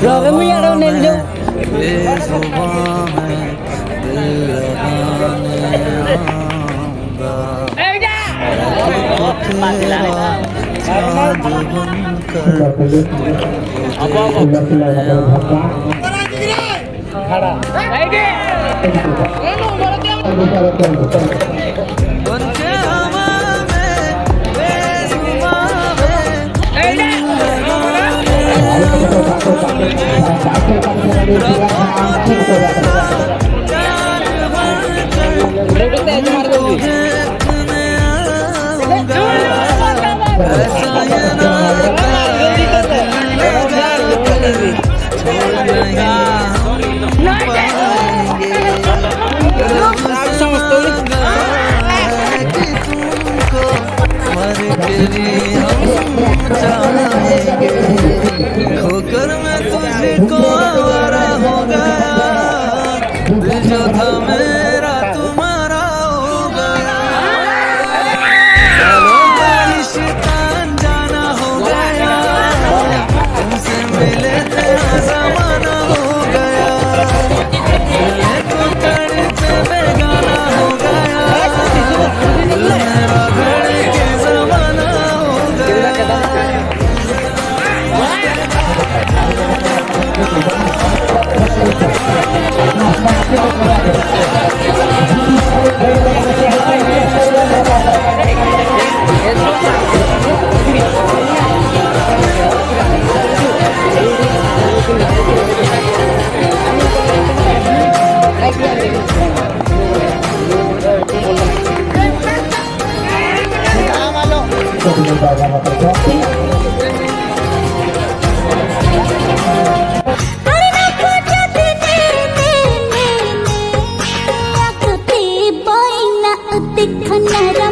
रोवे मुझे यार नहीं दो खोकर मैं तुझको आवारा हो गया, दिल जो था मेरा तुम्हारा हो गया, सालों का रिश्ता अनजाना हो गया, तुमसे मिले तेरा ज़माना हो गया, मिले तो कड़ी पे बेगाना हो गया, दिल मेरा घड़ी के ज़माना हो गया। Khana